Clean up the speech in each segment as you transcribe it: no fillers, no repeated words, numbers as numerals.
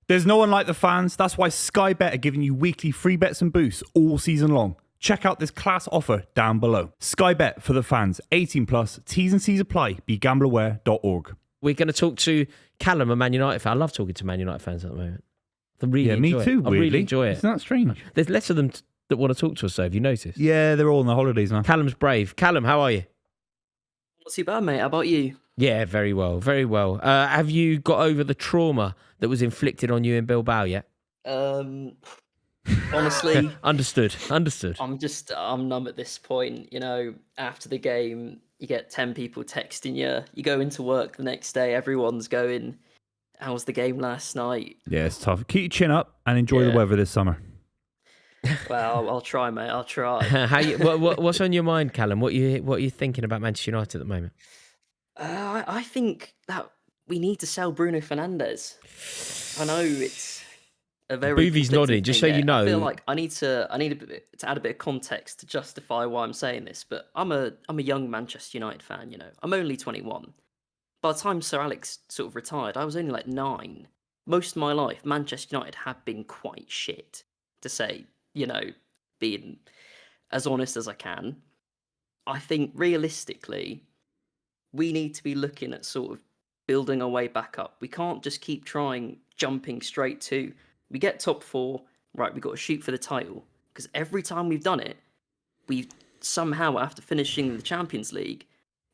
There's no one like the fans. That's why Sky Bet are giving you weekly free bets and boosts all season long. Check out this class offer down below. Sky Bet for the fans. 18 plus. T's and C's apply. BeGambleAware.org. We're going to talk to Callum, a Man United fan. I love talking to Man United fans at the moment. Me too. I really enjoy it. Isn't that strange? There's less of them that want to talk to us, though. Have you noticed? Yeah, they're all on their holidays now. Callum's brave. Callum, how are you? Not too bad, mate. How about you? Yeah, very well, very well. Have you got over the trauma that was inflicted on you in Bilbao yet? Honestly, Understood. I'm numb at this point. You know, after the game, you get 10 people texting you. You go into work the next day, everyone's going, "How was the game last night?" Yeah, it's tough. Keep your chin up and enjoy the weather this summer. Well, I'll try, mate. I'll try. What's on your mind, Callum? What are you thinking about Manchester United at the moment? I think that we need to sell Bruno Fernandes. I know it's a very Buvey's nodding, just so you know. I feel like I need to add a bit of context to justify why I'm saying this. But I'm a young Manchester United fan. You know, I'm only 21. By the time Sir Alex sort of retired, I was only like 9. Most of my life, Manchester United have been quite shit, to say, you know, being as honest as I can. I think realistically, we need to be looking at sort of building our way back up. We can't just keep jumping straight to, we get top 4, right, we've got to shoot for the title. Because every time we've done it, we've somehow, after finishing the Champions League,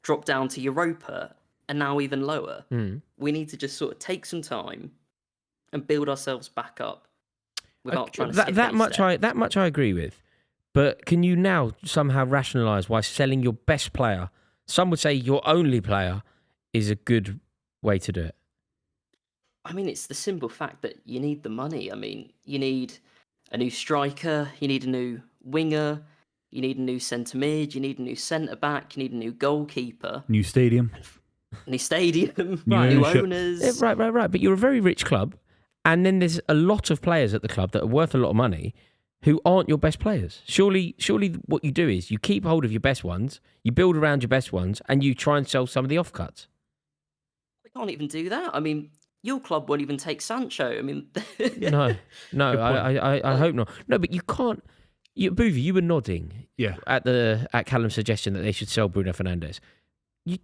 dropped down to Europa, and now even lower. We need to just sort of take some time and build ourselves back up without trying to skip that much. That much I agree with. But can you now somehow rationalise why selling your best player, some would say your only player, is a good way to do it? I mean, it's the simple fact that you need the money. I mean, you need a new striker, you need a new winger, you need a new centre mid, you need a new centre back, you need a new goalkeeper, New stadium, new stadium, New new ownership. owners. Yeah, right. But you're a very rich club, and then there's a lot of players at the club that are worth a lot of money who aren't your best players. Surely what you do is you keep hold of your best ones, you build around your best ones, and you try and sell some of the offcuts. We can't even do that. I mean, your club won't even take Sancho. I mean, No, I hope not. No, but you can't. Buvey, you were nodding at Callum's suggestion that they should sell Bruno Fernandes. You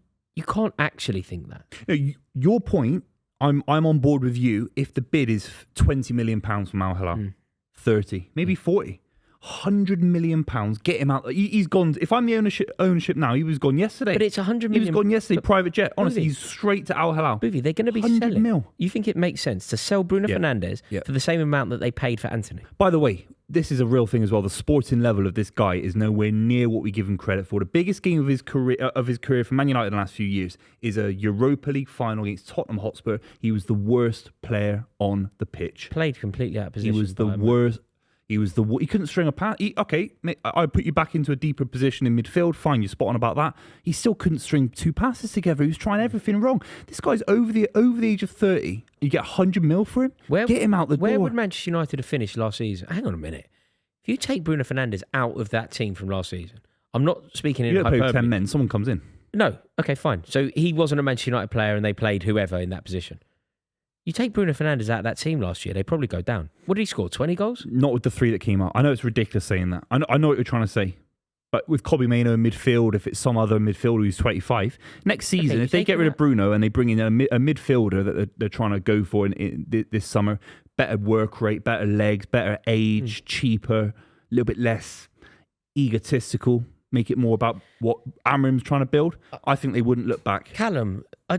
can't actually think that. No, your point, I'm on board with you if the bid is £20 million from Al Hilal. 30, maybe 40. £100 million, get him out. He's gone. If I'm the ownership now, he was gone yesterday. But it's 100 million. He was gone yesterday, private jet. Honestly, Buvey, he's straight to Al Hilal. Buvey, they're going to be 100 selling. mil. You think it makes sense to sell Bruno Fernandes for the same amount that they paid for Anthony? By the way, this is a real thing as well. The sporting level of this guy is nowhere near what we give him credit for. The biggest game of his career for Man United in the last few years is a Europa League final against Tottenham Hotspur. He was the worst player on the pitch. Played completely out of position. He was the worst. He couldn't string a pass. I put you back into a deeper position in midfield. Fine, you're spot on about that. He still couldn't string 2 passes together. He was trying everything wrong. This guy's over the age of 30. You get 100 mil for him. Get him out the door. Where would Manchester United have finished last season? Hang on a minute. If you take Bruno Fernandes out of that team from last season, I'm not speaking in hyperbole. You don't play with 10 men. Someone comes in. No. Okay, fine. So he wasn't a Manchester United player, and they played whoever in that position. You take Bruno Fernandes out of that team last year, they probably go down. What did he score? 20 goals? Not with the 3 that came out. I know it's ridiculous saying that. I know what you're trying to say. But with Kobbie Mainoo in midfield, if it's some other midfielder who's 25, next season, if they get rid of Bruno and they bring in a midfielder that they're trying to go for in this summer, better work rate, better legs, better age, cheaper, a little bit less egotistical, make it more about what Amrim's trying to build, I think they wouldn't look back. Callum, I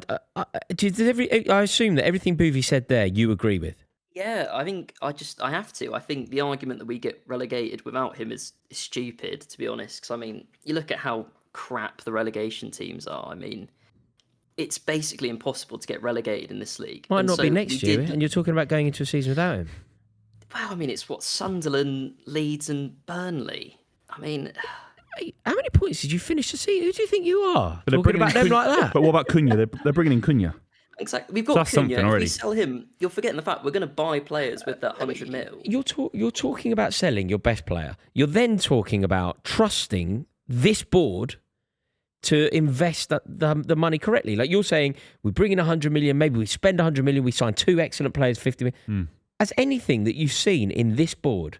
assume that everything Buvey said there, you agree with. Yeah, I think I have to. I think the argument that we get relegated without him is stupid, to be honest. Because, I mean, you look at how crap the relegation teams are. I mean, it's basically impossible to get relegated in this league. Might not be next year, and you're talking about going into a season without him. Well, I mean, it's what Sunderland, Leeds and Burnley. I mean... How many points did you finish the season? Who do you think you are? But Talking about them like that. But what about Cunha? They're bringing in Cunha. Exactly. We've got Cunha. If already. we sell him, you're forgetting the fact we're going to buy players with that 100 mil. You're talking about selling your best player. You're then talking about trusting this board to invest the money correctly. Like you're saying, we bring in 100 million, maybe we spend 100 million, we sign 2 excellent players, 50 million. has anything that you've seen in this board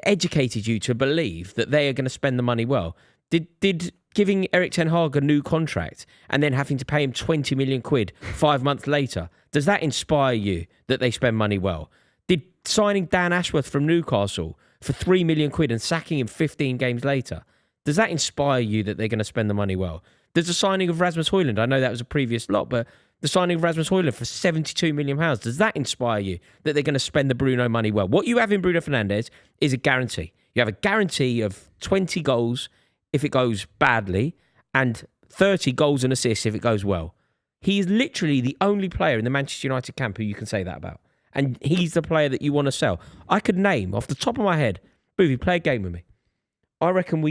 educated you to believe that they are going to spend the money well? Did giving Erik ten Hag a new contract and then having to pay him 20 million quid 5 months later, does that inspire you that they spend money well? Did signing Dan Ashworth from Newcastle for 3 million quid and sacking him 15 games later, does that inspire you that they're going to spend the money well? There's the signing of Rasmus Højlund. I know that was a previous lot, but the signing of Rasmus Højlund for £72 million, does that inspire you that they're going to spend the Bruno money well? What you have in Bruno Fernandes is a guarantee. You have a guarantee of 20 goals if it goes badly and 30 goals and assists if it goes well. He is literally the only player in the Manchester United camp who you can say that about. And he's the player that you want to sell. I could name, off the top of my head, Buvey, play a game with me. I reckon,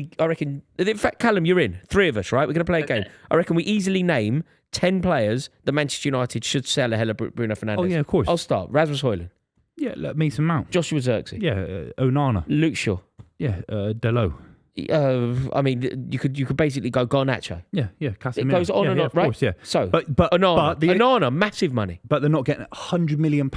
in fact, Callum, you're in. 3 of us, right? We're going to play a game. I reckon we easily name 10 players that Manchester United should sell ahead of Bruno Fernandes. Oh, yeah, of course. I'll start. Rasmus Højlund. Yeah, Mason Mount. Joshua Zirkzee. Yeah, Onana. Luke Shaw. Yeah, Delo. I mean, you could basically go Garnacho. Yeah, Casemiro. It goes on and on, of right? Course, yeah. So, but Onana, massive money. But they're not getting £100 million.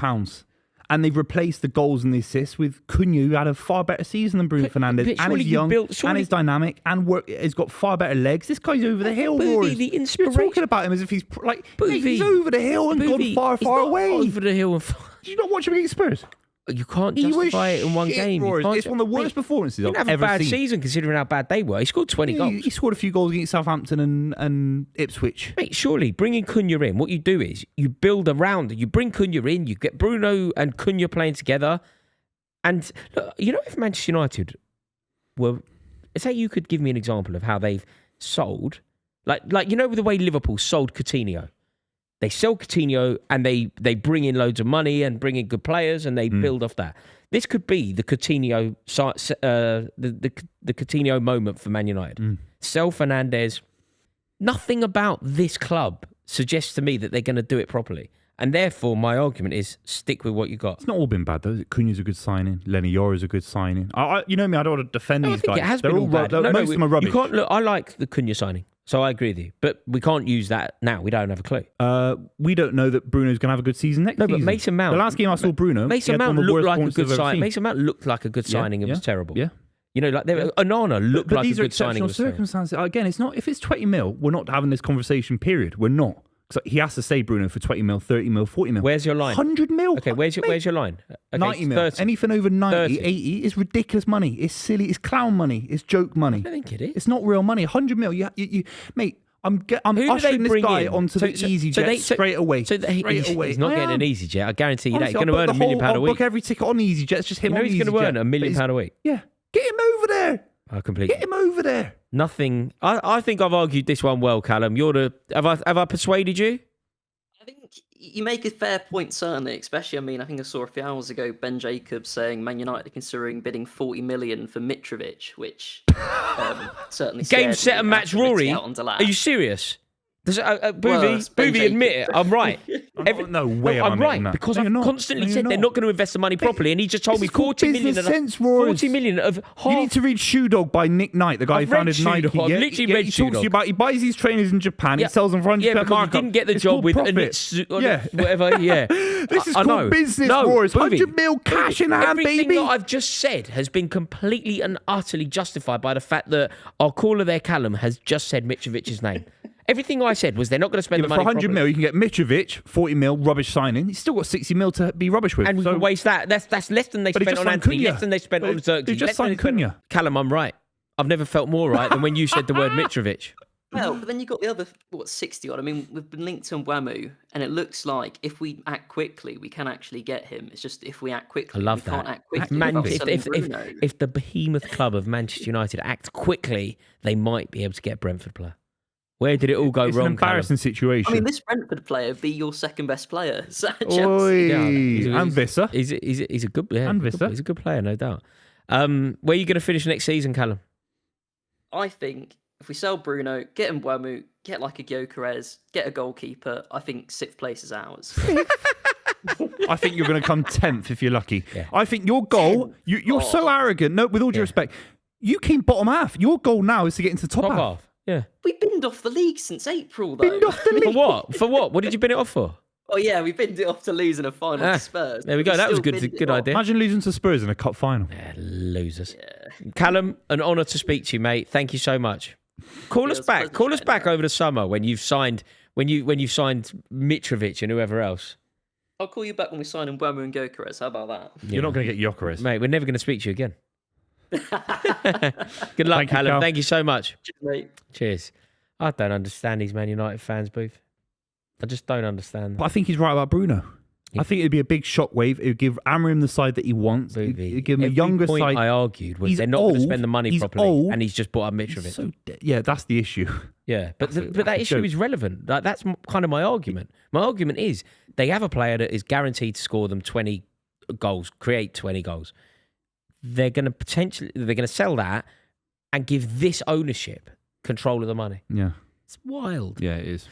And they've replaced the goals and the assists with Cunha, who had a far better season than Bruno Fernandes. And he's young, and he's dynamic, and he's got far better legs. This guy's over the hill, Rory. The inspiration. You're talking about him as if he's like, he's over the hill and gone far, far away. Over the hill and far. Did you not watch him against Spurs? You can't justify it in one game. It's one of the worst performances I've ever seen. He didn't have a bad season considering how bad they were. He scored 20 goals. He scored a few goals against Southampton and Ipswich. Mate, surely bringing Cunha in, what you do is you build around it. You bring Cunha in, you get Bruno and Cunha playing together. And look, you know, if Manchester United were, say you could give me an example of how they've sold, like you know, the way Liverpool sold Coutinho. They sell Coutinho and they bring in loads of money and bring in good players and they build off that. This could be the Coutinho the Coutinho moment for Man United. Sell Fernandes. Nothing about this club suggests to me that they're going to do it properly. And therefore, my argument is stick with what you got. It's not all been bad, though. Cunha's a good signing. Lenny Yora's a good signing. You know me, I don't want to defend these guys. It has They're been all bad. Most of them are rubbish. You can't, look, I like the Cunha signing. So I agree with you. But we can't use that now. We don't have a clue. We don't know that Bruno's going to have a good season next season. No, but Mason Mount... The last game I saw Bruno... Mason Mount looked like a good signing. Mason Mount looked like a good signing and was terrible. Yeah. You know, like Onana looked like a good signing. But these are exceptional circumstances. Again, it's not... If it's 20 mil, we're not having this conversation, period. We're not. Because he has to say Bruno for 20 mil, 30 mil, 40 mil. Where's your line? 100 mil. Okay, where's your line? Okay, 90 mil. 30. Anything over 90, 30. 80 is ridiculous money. It's silly. It's clown money. It's joke money. I don't think it is. It's not real money. 100 mil. You mate... I'm ushering this guy onto the EasyJet straight away. He's not getting an EasyJet. I guarantee you Honestly, that. He's going to earn £1 million a week. I'll book every ticket on EasyJet. It's just him on EasyJet. He's going to earn £1 million a week. Yeah. Get him over there. Completely. Get him over there. Nothing. I think I've argued this one well, Callum. Have I persuaded you? I think you make a fair point, certainly, especially, I think I saw a few hours ago Ben Jacobs saying Man United are considering bidding 40 million for Mitrovic, which certainly Game, set and match Rory? Are you serious? Buvey, admit it. I'm right. No way. I'm right because I've constantly said they're not going to invest the money properly, and he just told me 40 million. Of half. You need to read Shoe Dog by Nick Knight, the guy who founded Nike. I've literally read Shoe Dog. He buys these trainers in Japan. He sells them for 100. Yeah, but he didn't get the job with whatever. Yeah, this is called business, Rory. 100 mil cash in hand, baby. Everything that I've just said has been completely and utterly justified by the fact that our caller there, Callum, has just said Mitrovic's name. Everything I said was they're not going to spend the money. For 100 mil, you can get Mitrovic, 40 mil, rubbish signing. He's still got 60 mil to be rubbish with. And we can waste that. That's less than they spent on Anthony, less than they spent on Zirkzee. They just signed Cunha. Callum, I'm right. I've never felt more right than when you said the word Mitrovic. Well, but then you've got the other, 60 odd. We've been linked to Mbeumo, and it looks like if we act quickly, we can actually get him. It's just if we act quickly, I love we that. Can't act quickly. If the behemoth club of Manchester United act quickly, they might be able to get a Brentford player. Where did it all go wrong? It's an embarrassing situation. This Brentford player would be your second best player. And Visser. He's a good player. He's a good player, no doubt. Where are you going to finish next season, Callum? I think if we sell Bruno, get Mbeumo, get like a Gyökeres, get a goalkeeper, I think 6th place is ours. I think you're going to come 10th if you're lucky. Yeah. I think your goal, you're so arrogant. No, with all due respect, you came bottom half. Your goal now is to get into the top half. Yeah. We binned off the league since April, though. Binned off the league? For what? What did you bin it off for? Oh yeah, we binned it off to lose in a final to Spurs. There we go. That was a still binned good it off. idea. Imagine losing to Spurs in a cup final. Yeah, losers. Yeah. Callum, an honour to speak to you, mate. Thank you so much. Call Yeah, us it's a back. pleasure Call us chatting back about over the summer when you've signed Mitrovic and whoever else. I'll call you back when we sign in Mbeumo and Gyökeres. How about that? You're not going to get Gyökeres. Mate, we're never going to speak to you again. Good luck, Thank you, Callum. Cal. Thank you so much. Cheers, mate. Cheers. I don't understand these Man United fans, Booth. I just don't understand. But I think he's right about Bruno. I think it'd be a big shockwave. It would give Amorim the side that he wants. It'd give him a Every younger point side. I argued was He's they're not going to old, spend the money he's properly, old, and he's just bought up Mitrovic. Yeah, that's the issue. Yeah, but That's that a issue joke. is relevant. That's kind of my argument. My argument is they have a player that is guaranteed to score them 20 goals, create 20 goals. They're going to sell that and give this ownership control of the money. Yeah. It's wild. Yeah, it is.